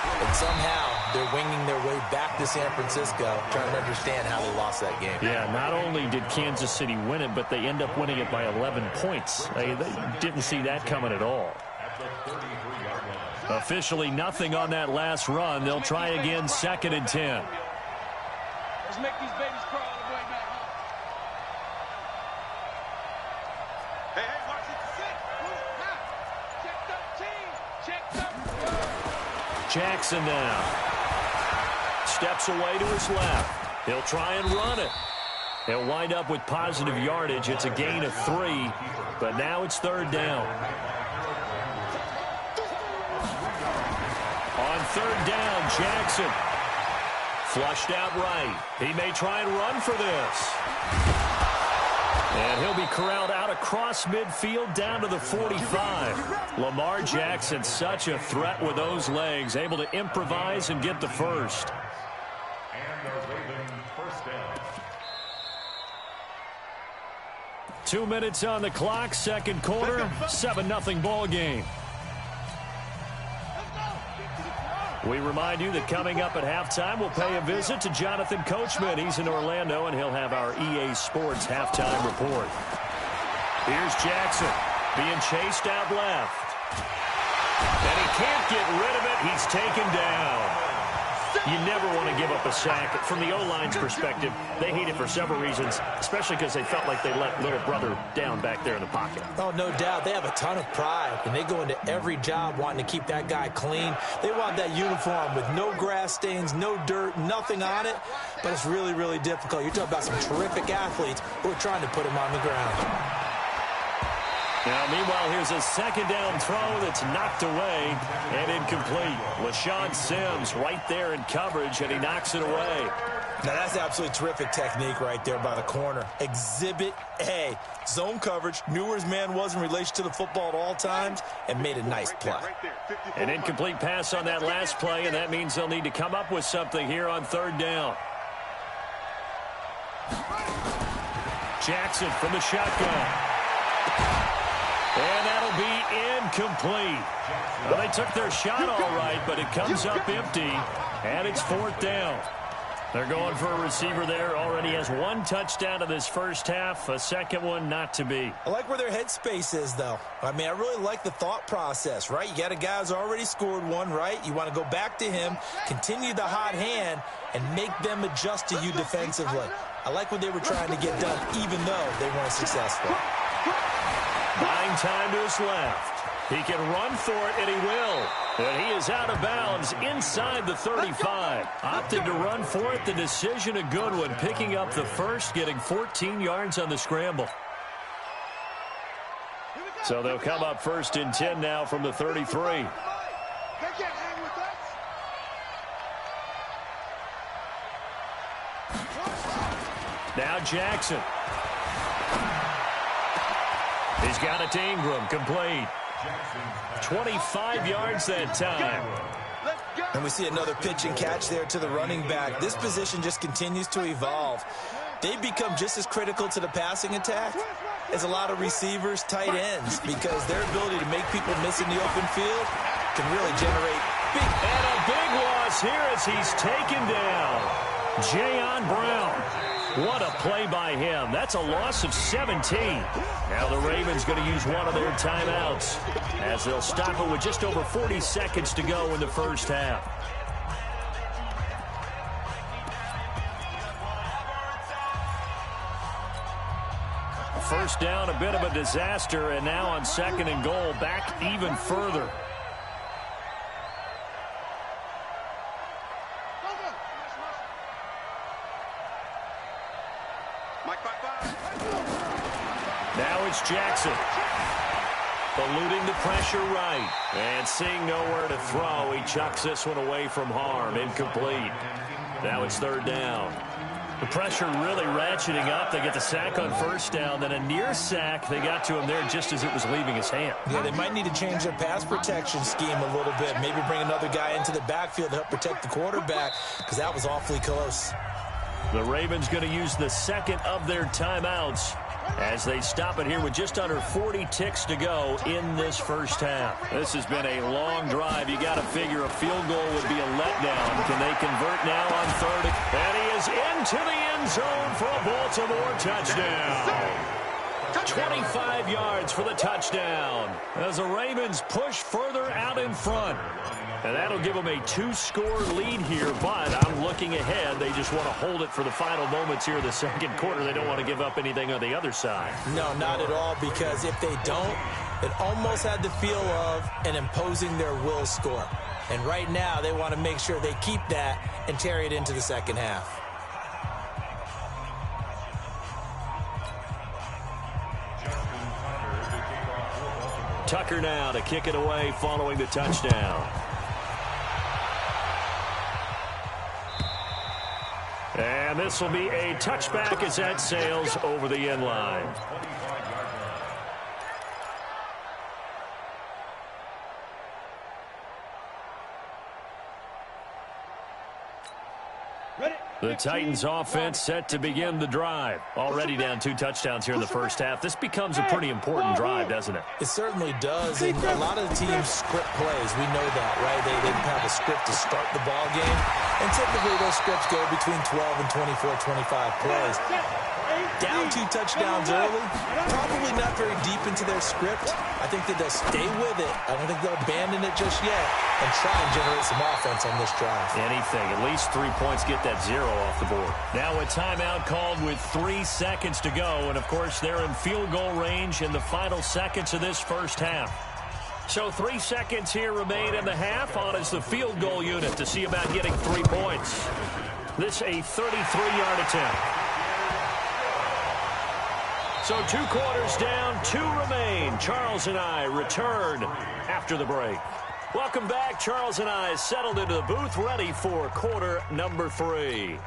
And somehow they're winging their way back to San Francisco, trying to understand how they lost that game. Yeah, not only did Kansas City win it, but they end up winning it by 11 points. They didn't see that coming at all. Officially nothing on that last run. They'll try again, 2nd and 10. Let's make these babies crawl all the way back home. Hey, watch it. Check 13. Jackson now. Steps away to his left. He'll try and run it. He'll wind up with positive yardage. It's a gain of 3, but now it's 3rd down. On 3rd down, Jackson. Flushed out right. He may try and run for this. And he'll be corralled out across midfield down to the 45. Lamar Jackson, such a threat with those legs, able to improvise and get the first. 2 minutes on the clock, 2nd quarter, 7-0 ball game. We remind you that coming up at halftime, we'll pay a visit to Jonathan Coachman. He's in Orlando, and he'll have our EA Sports halftime report. Here's Jackson being chased out left. And he can't get rid of it. He's taken down. You never want to give up a sack. From the O-line's perspective, they hate it for several reasons, especially because they felt like they let little brother down back there in the pocket. Oh, no doubt. They have a ton of pride, and they go into every job wanting to keep that guy clean. They want that uniform with no grass stains, no dirt, nothing on it, but it's really, really difficult. You're talking about some terrific athletes who are trying to put him on the ground. Now, meanwhile, here's a 2nd down throw that's knocked away and incomplete. LaShawn Sims right there in coverage, and he knocks it away. Now, that's absolutely terrific technique right there by the corner. Exhibit A. Zone coverage, knew where his man was in relation to the football at all times, and made a nice play. An incomplete pass on that last play, and that means they'll need to come up with something here on 3rd down. Jackson from the shotgun. And that'll be incomplete. Well, they took their shot all right, but it comes up empty, and it's 4th down. They're going for a receiver there. Already has 1 touchdown in this first half, a 2nd one not to be. I like where their headspace is, though. I mean, I really like the thought process, right? You got a guy who's already scored 1, right? You want to go back to him, continue the hot hand, and make them adjust to you defensively. I like what they were trying to get done, even though they weren't successful. Buying time to his left. He can run for it, and he will. And he is out of bounds inside the 35. Opted to run for it. The decision a good one. Picking up the first, getting 14 yards on the scramble. So they'll come up 1st and 10 now from the 33. Now Jackson. He's got it to Ingram, complete. 25 yards that time. And we see another pitch and catch there to the running back. This position just continues to evolve. They become just as critical to the passing attack as a lot of receivers, tight ends, because their ability to make people miss in the open field can really generate big. And a big loss here as he's taken down. Jayon Brown. What a play by him. That's a loss of 17. Now the Ravens going to use one of their timeouts as they'll stop it with just over 40 seconds to go in the first half. First down, a bit of a disaster, and now on 2nd and goal, back even further. Now it's Jackson. Eluding the pressure right. And seeing nowhere to throw, he chucks this one away from harm. Incomplete. Now it's 3rd down. The pressure really ratcheting up. They get the sack on 1st down. Then a near sack. They got to him there just as it was leaving his hand. Yeah, they might need to change their pass protection scheme a little bit. Maybe bring another guy into the backfield to help protect the quarterback, because that was awfully close. The Ravens going to use the 2nd of their timeouts as they stop it here with just under 40 ticks to go in this first half. This has been a long drive. You got to figure a field goal would be a letdown. Can they convert now on third? And he is into the end zone for a Baltimore touchdown. 25 yards for the touchdown as the Ravens push further out in front. And that'll give them a 2-score lead here, but I'm looking ahead. They just want to hold it for the final moments here in the second quarter. They don't want to give up anything on the other side. No, not at all, because if they don't, it almost had the feel of an imposing their will score. And right now, they want to make sure they keep that and carry it into the second half. Tucker now to kick it away following the touchdown. And this will be a touchback as that sails over the end line. The Titans offense set to begin the drive. Already down 2 touchdowns here in the first half. This becomes a pretty important drive, doesn't it? It certainly does. And a lot of the teams script plays. We know that, right? They have a script to start the ball game. And typically those scripts go between 12 and 24, 25 plays. Down 2 touchdowns early, probably not very deep into their script. I think that they'll stay with it. I don't think they'll abandon it just yet and try and generate some offense on this drive. Anything. At least 3 points, get that 0 off the board. Now a timeout called with 3 seconds to go. And, of course, they're in field goal range in the final seconds of this first half. So 3 seconds here remain in the half. On is the field goal unit to see about getting 3 points. This a 33-yard attempt. So 2 quarters down, 2 remain. Charles and I return after the break. Welcome back. Charles and I settled into the booth, ready for quarter number 3.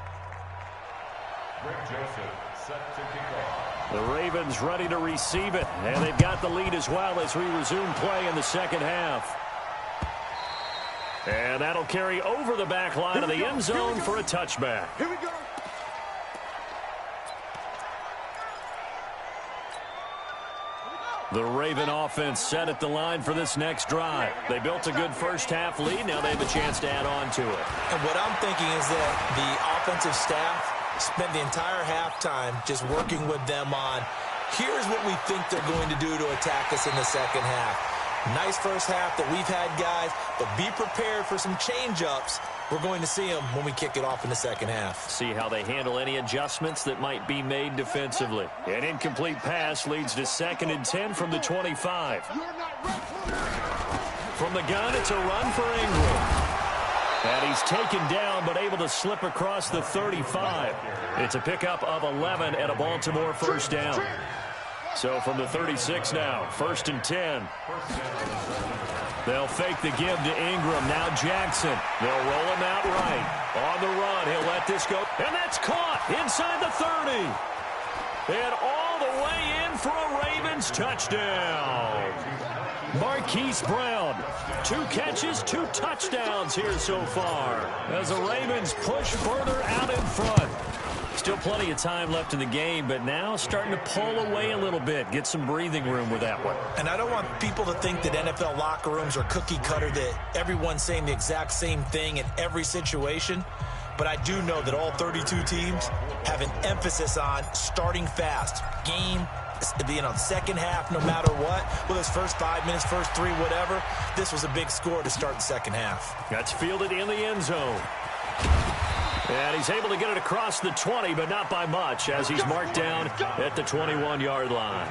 The Ravens ready to receive it, and they've got the lead as well as we resume play in the second half. And that'll carry over the back line of the end zone for a touchback. Here we go. The Raven offense set at the line for this next drive. They built a good first half lead. Now they have a chance to add on to it. And what I'm thinking is that the offensive staff spent the entire halftime just working with them on, here's what we think they're going to do to attack us in the second half. Nice first half that we've had, guys, but be prepared for some change-ups. We're going to see them when we kick it off in the second half. See how they handle any adjustments that might be made defensively. An incomplete pass leads to 2nd and 10 from the 25. From the gun, it's a run for Ingram. And he's taken down but able to slip across the 35. It's a pickup of 11 and a Baltimore first down. So from the 36 now, 1st and 10. They'll fake the give to Ingram. Now Jackson. They'll roll him out right. On the run, he'll let this go. And that's caught inside the 30. And all the way in for a Ravens touchdown. Marquise Brown. 2 catches, 2 touchdowns here so far as the Ravens push further out in front. Still plenty of time left in the game, but now starting to pull away a little bit. Get some breathing room with that one. And I don't want people to think that NFL locker rooms are cookie cutter, that everyone's saying the exact same thing in every situation. But I do know that all 32 teams have an emphasis on starting fast. Game, second half, no matter what. Well, those first 5 minutes, first 3, whatever. This was a big score to start the second half. That's fielded in the end zone. And he's able to get it across the 20, but not by much, as he's marked down at the 21-yard line.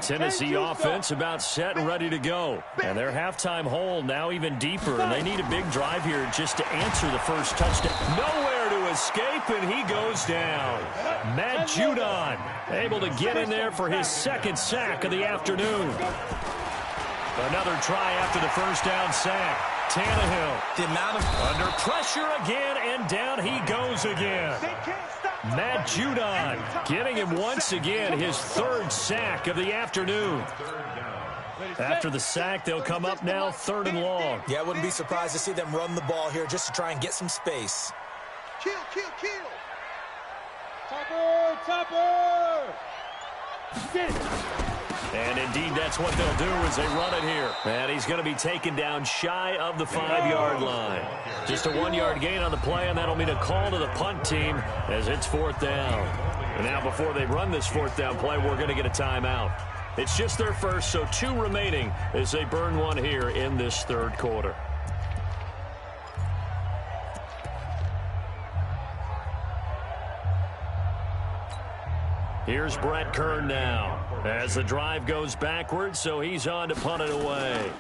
Tennessee offense about set and ready to go. And their halftime hole now even deeper, and they need a big drive here just to answer the first touchdown. Nowhere to escape, and he goes down. Matt Judon able to get in there for his 2nd sack of the afternoon. Another try after the first down sack. Tannehill. The amount of under pressure again, and down he goes again. Matt Judon getting him once again his 3rd sack of the afternoon. After the sack, they'll come up now 3rd and long. Yeah, I wouldn't be surprised to see them run the ball here just to try and get some space. Kill. Topper. Get it. And indeed, that's what they'll do as they run it here. And he's going to be taken down shy of the 5-yard line. Just a 1-yard gain on the play, and that'll mean a call to the punt team as it's 4th down. And now before they run this 4th down play, we're going to get a timeout. It's just their first, so 2 remaining as they burn one here in this 3rd quarter. Here's Brett Kern now as the drive goes backwards, so he's on to punt it away.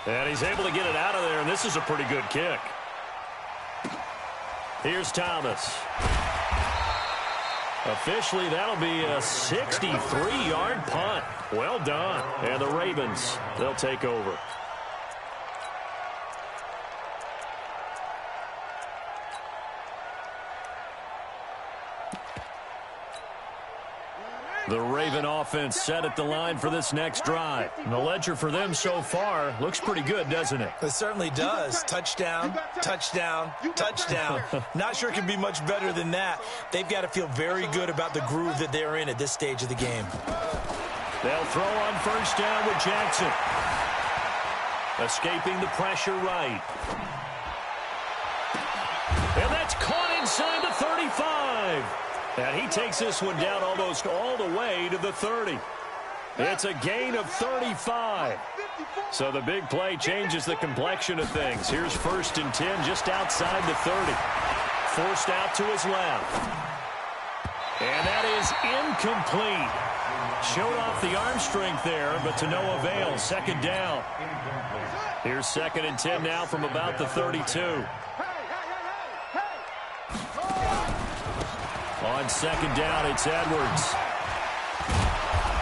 And he's able to get it out of there, and this is a pretty good kick. Here's Thomas. Officially, that'll be a 63-yard punt. Well done. And the Ravens, they'll take over. The Raven offense set at the line for this next drive. And the ledger for them so far looks pretty good, doesn't it? It certainly does. Touchdown, touchdown, touchdown. Not sure it can be much better than that. They've got to feel very good about the groove that they're in at this stage of the game. They'll throw on 1st down with Jackson. Escaping the pressure right. And that's caught inside the 35. And he takes this one down almost all the way to the 30. It's a gain of 35. So the big play changes the complexion of things. Here's 1st and 10 just outside the 30. Forced out to his left. And that is incomplete. Showed off the arm strength there, but to no avail. 2nd down. Here's 2nd and 10 now from about the 32. On 2nd down, it's Edwards.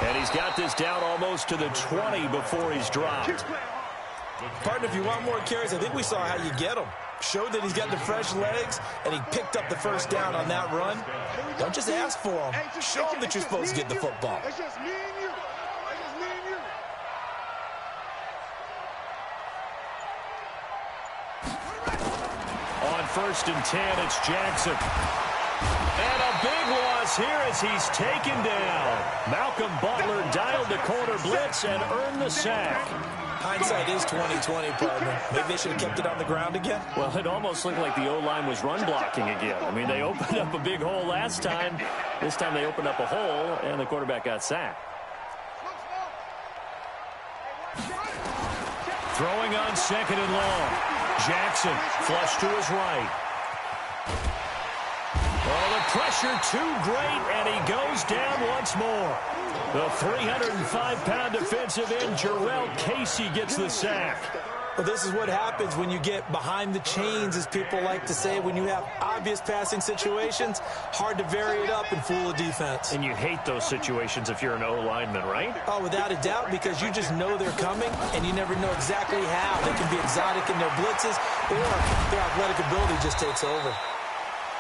And he's got this down almost to the 20 before he's dropped. Partner, if you want more carries, I think we saw how you get them. Showed that he's got the fresh legs, and he picked up the 1st down on that run. Don't just ask for them. Show them that you're supposed to get the football. It's just me and you. It's just me and you. On 1st and 10, it's Jackson. And a big loss here as he's taken down. Malcolm Butler dialed the corner blitz and earned the sack. Hindsight is 20/20, partner. Maybe they should have kept it on the ground again. Well, it almost looked like the O-line was run blocking again. I mean, they opened up a big hole last time. This time they opened up a hole, and the quarterback got sacked. Throwing on 2nd and long. Jackson flush to his right. Oh, the pressure too great, and he goes down once more. The 305-pound defensive end, Jarrell Casey, gets the sack. Well, this is what happens when you get behind the chains, as people like to say. When you have obvious passing situations, hard to vary it up and fool a defense. And you hate those situations if you're an O-lineman, right? Oh, without a doubt, because you just know they're coming, and you never know exactly how. They can be exotic in their blitzes, or their athletic ability just takes over.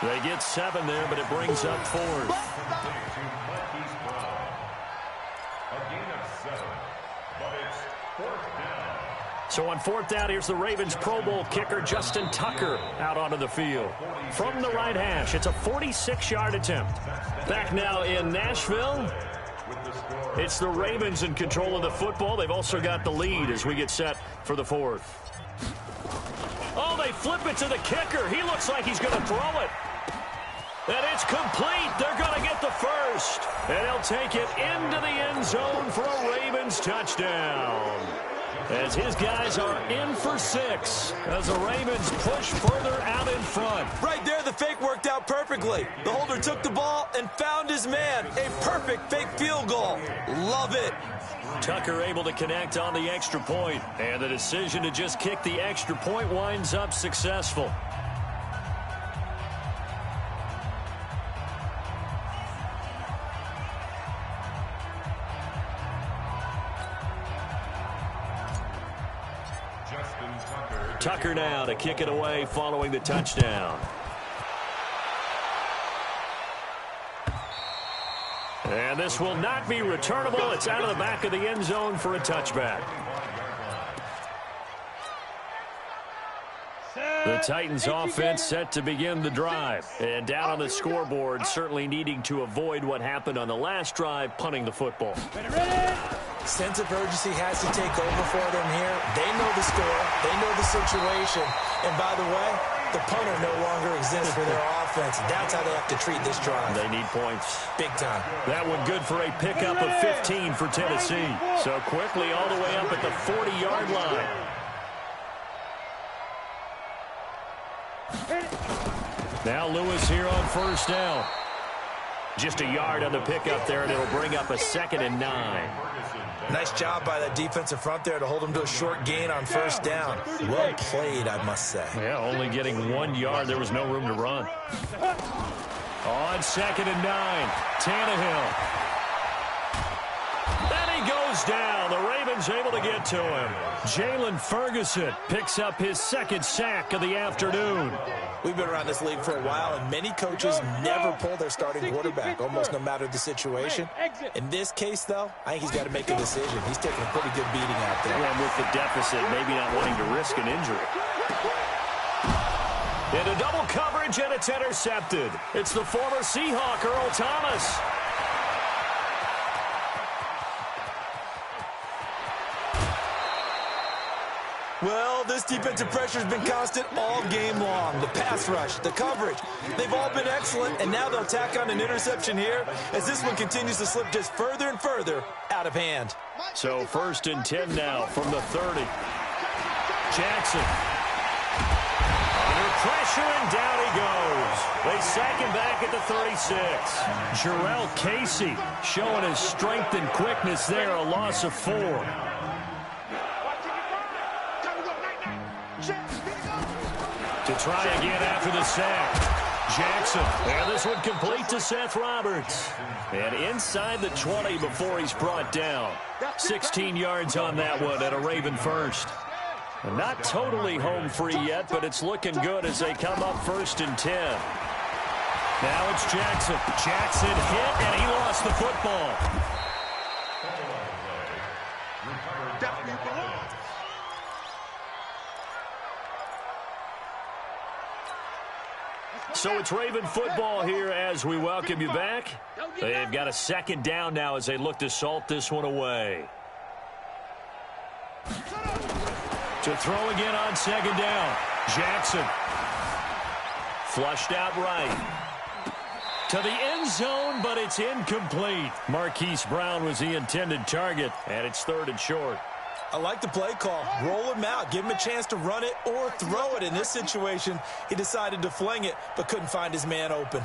They get 7 there, but it brings up 4th. So on 4th down, here's the Ravens Pro Bowl kicker, Justin Tucker, out onto the field. From the right hash, it's a 46-yard attempt. Back now in Nashville, it's the Ravens in control of the football. They've also got the lead as we get set for the 4th. Oh, they flip it to the kicker. He looks like he's going to throw it. And it's complete. They're going to get the first. And he'll take it into the end zone for a Ravens touchdown. As his guys are in for 6 as the Ravens push further out in front. Right there, the fake worked out perfectly. The holder took the ball and found his man. A perfect fake field goal. Love it. Tucker able to connect on the extra point. And the decision to just kick the extra point winds up successful. Tucker now to kick it away following the touchdown. And this will not be returnable. It's out of the back of the end zone for a touchback. The Titans offense set to begin the drive. And down on the scoreboard, certainly needing to avoid what happened on the last drive, punting the football. Sense of urgency has to take over for them here. They know the score. They know the situation. And by the way, the punter no longer exists for their offense. That's how they have to treat this drive. They need points. Big time. That one good for a pickup of 15 for Tennessee. So quickly all the way up at the 40-yard line. Now Lewis here on first down. Just a yard on the pickup there, and it'll bring up a 2nd and 9. Nice job by that defensive front there to hold him to a short gain on first down. Well played, I must say. Yeah, only getting 1 yard. There was no room to run. On 2nd and 9, Tannehill. Then he goes down. The Ravens able to get to him. Jalen Ferguson picks up his 2nd sack of the afternoon. We've been around this league for a while, and many coaches never pull their starting quarterback, almost no matter the situation. In this case, though, I think he's got to make a decision. He's taking a pretty good beating out there. And with the deficit, maybe not wanting to risk an injury. Into double coverage, and it's intercepted. It's the former Seahawk, Earl Thomas. Well, this defensive pressure has been constant all game long. The pass rush, the coverage, they've all been excellent, and now they'll tack on an interception here as this one continues to slip just further and further out of hand. So 1st and 10 now from the 30. Jackson. Under pressure, and down he goes. They sack him back at the 36. Jarrell Casey showing his strength and quickness there, a loss of 4. To try again after the sack. Jackson. And this one complete to Seth Roberts. And inside the 20 before he's brought down. 16 yards on that one and a Raven first. And not totally home free yet, but it's looking good as they come up 1st and 10. Now it's Jackson. Jackson hit, and he lost the football. So it's Raven football here as we welcome you back. They've got a 2nd down now as they look to salt this one away. To throw again on 2nd down. Jackson. Flushed out right. To the end zone, but it's incomplete. Marquise Brown was the intended target, and it's 3rd and short. I like the play call. Roll him out. Give him a chance to run it or throw it. In this situation, he decided to fling it, but couldn't find his man open.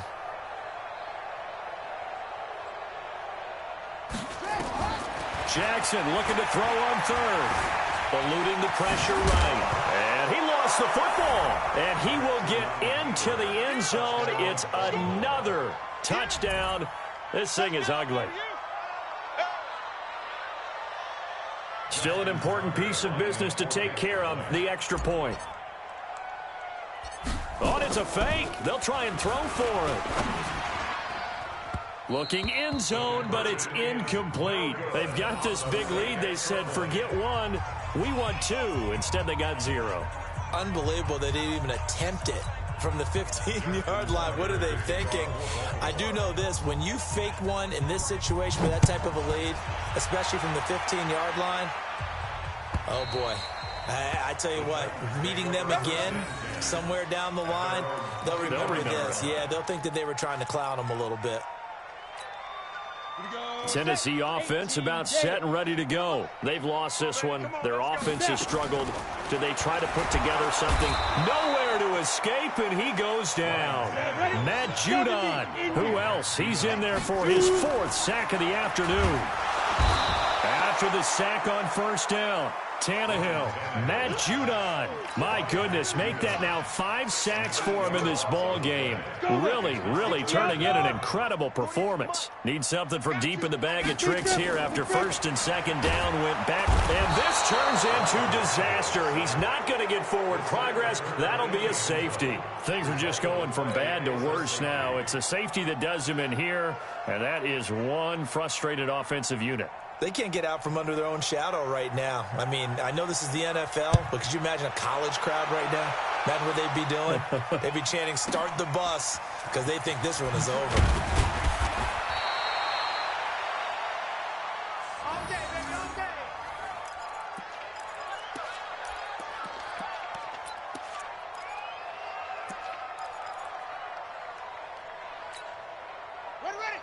Jackson looking to throw on 3rd. Eluding the pressure right. And he lost the football. And he will get into the end zone. It's another touchdown. This thing is ugly. Still an important piece of business to take care of, the extra point. Oh, it's a fake. They'll try and throw for it. Looking end zone, but it's incomplete. They've got this big lead. They said, forget 1, we want 2. Instead, they got 0. Unbelievable they didn't even attempt it from the 15-yard line. What are they thinking? I do know this. When you fake one in this situation with that type of a lead, especially from the 15-yard line, oh, boy. I tell you what, meeting them again somewhere down the line, they'll remember this. Yeah, they'll think that they were trying to clown them a little bit. Tennessee offense about set and ready to go. They've lost this one. Their offense has struggled. Do they try to put together something? Nowhere to escape, and he goes down. Matt Judon. Who else? He's in there for his 4th sack of the afternoon. After the sack on 1st down, Tannehill. Matt Judon. My goodness, make that now 5 sacks for him in this ball game. Really turning in an incredible performance. Need something from deep in the bag of tricks here after first and second down went back. And this turns into disaster. He's not going to get forward progress. That'll be a safety. Things are just going from bad to worse now. It's a safety that does him in here, and that is one frustrated offensive unit. They can't get out from under their own shadow right now. I mean, I know this is the NFL, but could you imagine a college crowd right now? Imagine what they'd be doing. They'd be chanting, "Start the bus," because they think this one is over.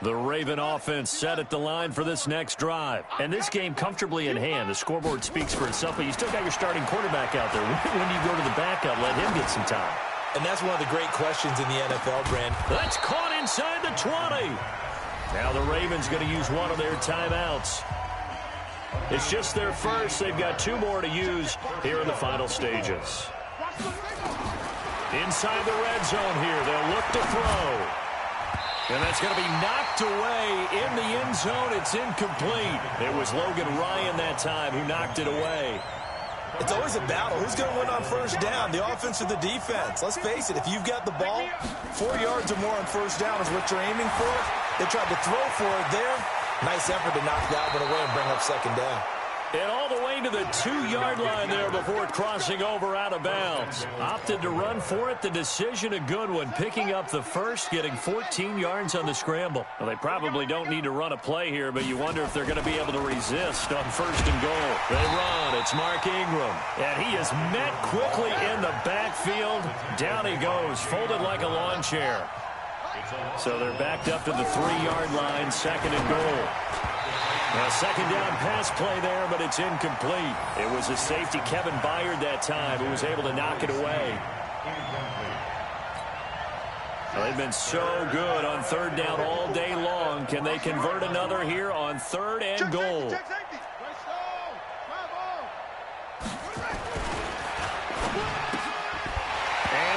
The Raven offense set at the line for this next drive. And this game comfortably in hand. The scoreboard speaks for itself, but you still got your starting quarterback out there. When do you go to the backup? Let him get some time. And that's one of the great questions in the NFL, Brand. That's caught inside the 20. Now the Ravens going to use one of their timeouts. It's just their first. They've got 2 more to use here in the final stages. Inside the red zone here. They'll look to throw. And that's going to be knocked away in the end zone. It's incomplete. It was Logan Ryan that time who knocked it away. It's always a battle. Who's going to win on first down, the offense or the defense? Let's face it, if you've got the ball, 4 yards or more on first down is what you're aiming for. They tried to throw for it there. Nice effort to knock that one away and bring up second down. And all the way to the 2-yard line there before crossing over out of bounds. Opted to run for it. The decision a good one. Picking up the first, getting 14 yards on the scramble. Well, they probably don't need to run a play here, but you wonder if they're going to be able to resist on first and goal. They run. It's Mark Ingram. And he is met quickly in the backfield. Down he goes, folded like a lawn chair. So they're backed up to the 3-yard line, second and goal. A second down pass play there, but it's incomplete. It was a safety, Kevin Byard, that time, who was able to knock it away. Well, they've been so good on third down all day long. Can they convert another here on third and goal? And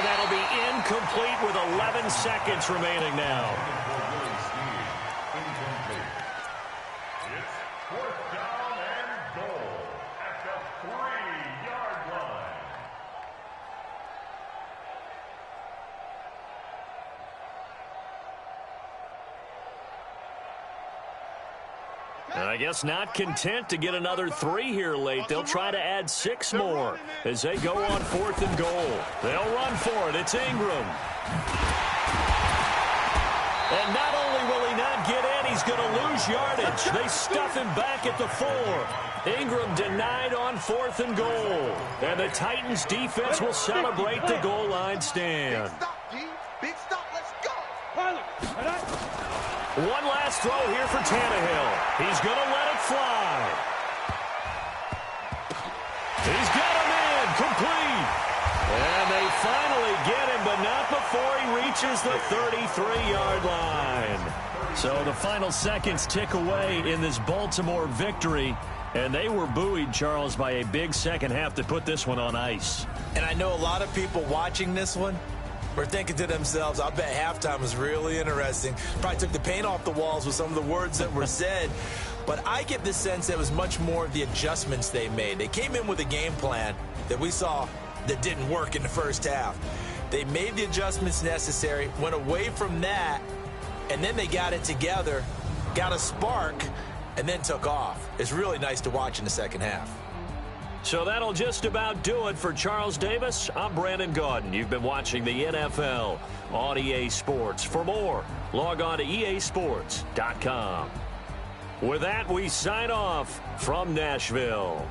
that'll be incomplete with 11 seconds remaining now. I guess not content to get another 3 here late. They'll try to add 6 more as they go on fourth and goal. They'll run for it. It's Ingram. And not only will he not get in, he's going to lose yardage. They stuff him back at the 4. Ingram denied on fourth and goal. And the Titans defense will celebrate the goal line stand. Big stop. Let's go. One last throw here for Tannehill. He's going to let it fly. He's got him in, complete. And they finally get him, but not before he reaches the 33-yard line. So the final seconds tick away in this Baltimore victory. And they were buoyed, Charles, by a big second half to put this one on ice. And I know a lot of people watching this one were thinking to themselves, I bet halftime was really interesting. Probably took the paint off the walls with some of the words that were said. But I get the sense that it was much more of the adjustments they made. They came in with a game plan that we saw that didn't work in the first half. They made the adjustments necessary, went away from that, and then they got it together, got a spark, and then took off. It's really nice to watch in the second half. So that'll just about do it for Charles Davis. I'm Brandon Gaudin. You've been watching the NFL on EA Sports. For more, log on to easports.com. With that, we sign off from Nashville.